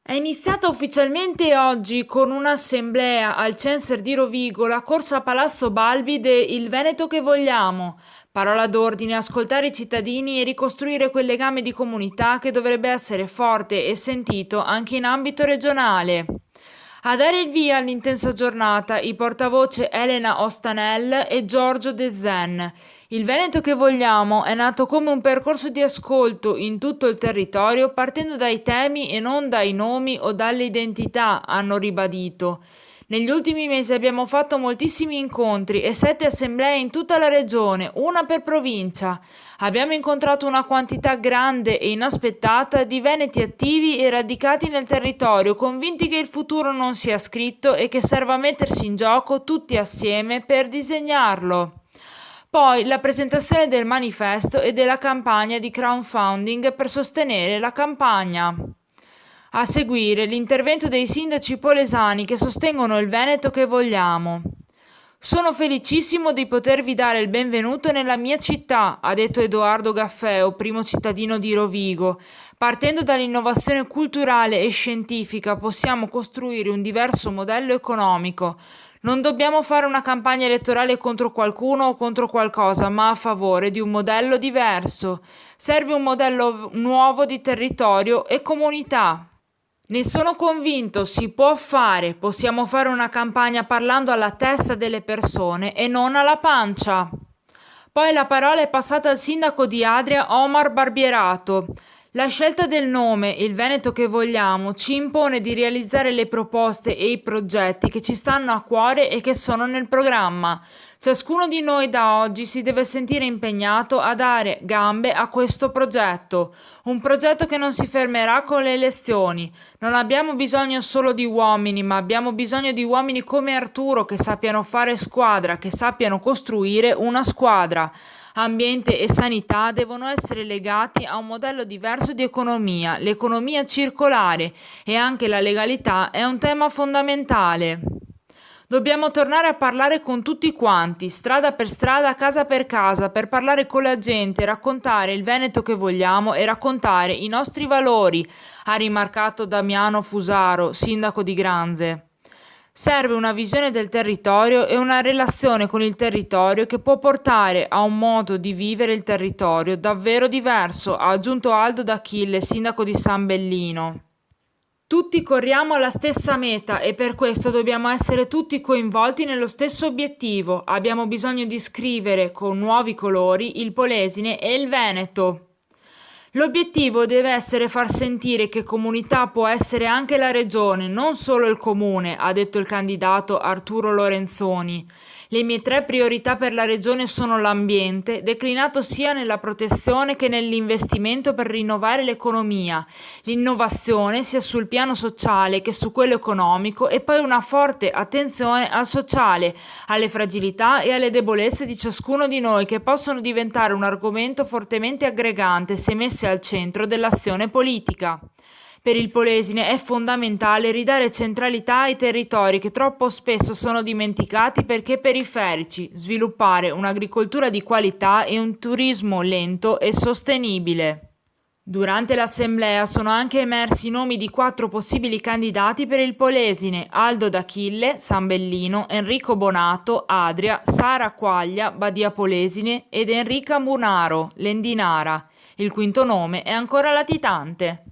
È iniziata ufficialmente oggi con un'assemblea al Censer di Rovigo la corsa a Palazzo Balbi de Il Veneto che vogliamo. Parola d'ordine, ascoltare i cittadini e ricostruire quel legame di comunità che dovrebbe essere forte e sentito anche in ambito regionale. A dare il via all'intensa giornata i portavoce Elena Ostanel e Giorgio De Zen. Il Veneto che vogliamo è nato come un percorso di ascolto in tutto il territorio partendo dai temi e non dai nomi o dalle identità, hanno ribadito. Negli ultimi mesi abbiamo fatto moltissimi incontri e 7 assemblee in tutta la regione, una per provincia. Abbiamo incontrato una quantità grande e inaspettata di veneti attivi e radicati nel territorio, convinti che il futuro non sia scritto e che serva mettersi in gioco tutti assieme per disegnarlo. Poi la presentazione del manifesto e della campagna di crowdfunding per sostenere la campagna. A seguire l'intervento dei sindaci polesani che sostengono il Veneto che vogliamo. Sono felicissimo di potervi dare il benvenuto nella mia città, ha detto Edoardo Gaffeo, primo cittadino di Rovigo. Partendo dall'innovazione culturale e scientifica possiamo costruire un diverso modello economico. Non dobbiamo fare una campagna elettorale contro qualcuno o contro qualcosa, ma a favore di un modello diverso. Serve un modello nuovo di territorio e comunità. Ne sono convinto, si può fare, possiamo fare una campagna parlando alla testa delle persone e non alla pancia. Poi la parola è passata al sindaco di Adria, Omar Barbierato. La scelta del nome, il Veneto che vogliamo, ci impone di realizzare le proposte e i progetti che ci stanno a cuore e che sono nel programma. Ciascuno di noi da oggi si deve sentire impegnato a dare gambe a questo progetto, un progetto che non si fermerà con le elezioni. Non abbiamo bisogno solo di uomini, ma abbiamo bisogno di uomini come Arturo che sappiano fare squadra, che sappiano costruire una squadra. Ambiente e sanità devono essere legati a un modello diverso di economia, l'economia circolare e anche la legalità è un tema fondamentale. Dobbiamo tornare a parlare con tutti quanti, strada per strada, casa per casa, per parlare con la gente, raccontare il Veneto che vogliamo e raccontare i nostri valori, ha rimarcato Damiano Fusaro, sindaco di Granze. Serve una visione del territorio e una relazione con il territorio che può portare a un modo di vivere il territorio davvero diverso, ha aggiunto Aldo D'Achille, sindaco di San Bellino. Tutti corriamo alla stessa meta e per questo dobbiamo essere tutti coinvolti nello stesso obiettivo. Abbiamo bisogno di scrivere con nuovi colori il Polesine e il Veneto. L'obiettivo deve essere far sentire che comunità può essere anche la regione, non solo il comune, ha detto il candidato Arturo Lorenzoni. Le mie 3 priorità per la regione sono l'ambiente, declinato sia nella protezione che nell'investimento per rinnovare l'economia, l'innovazione sia sul piano sociale che su quello economico e poi una forte attenzione al sociale, alle fragilità e alle debolezze di ciascuno di noi che possono diventare un argomento fortemente aggregante se messe al centro dell'azione politica. Per il Polesine è fondamentale ridare centralità ai territori che troppo spesso sono dimenticati perché periferici, sviluppare un'agricoltura di qualità e un turismo lento e sostenibile. Durante l'assemblea sono anche emersi i nomi di 4 possibili candidati per il Polesine: Aldo D'Achille, San Bellino, Enrico Bonato, Adria, Sara Quaglia, Badia Polesine ed Enrica Munaro, Lendinara. Il quinto nome è ancora latitante.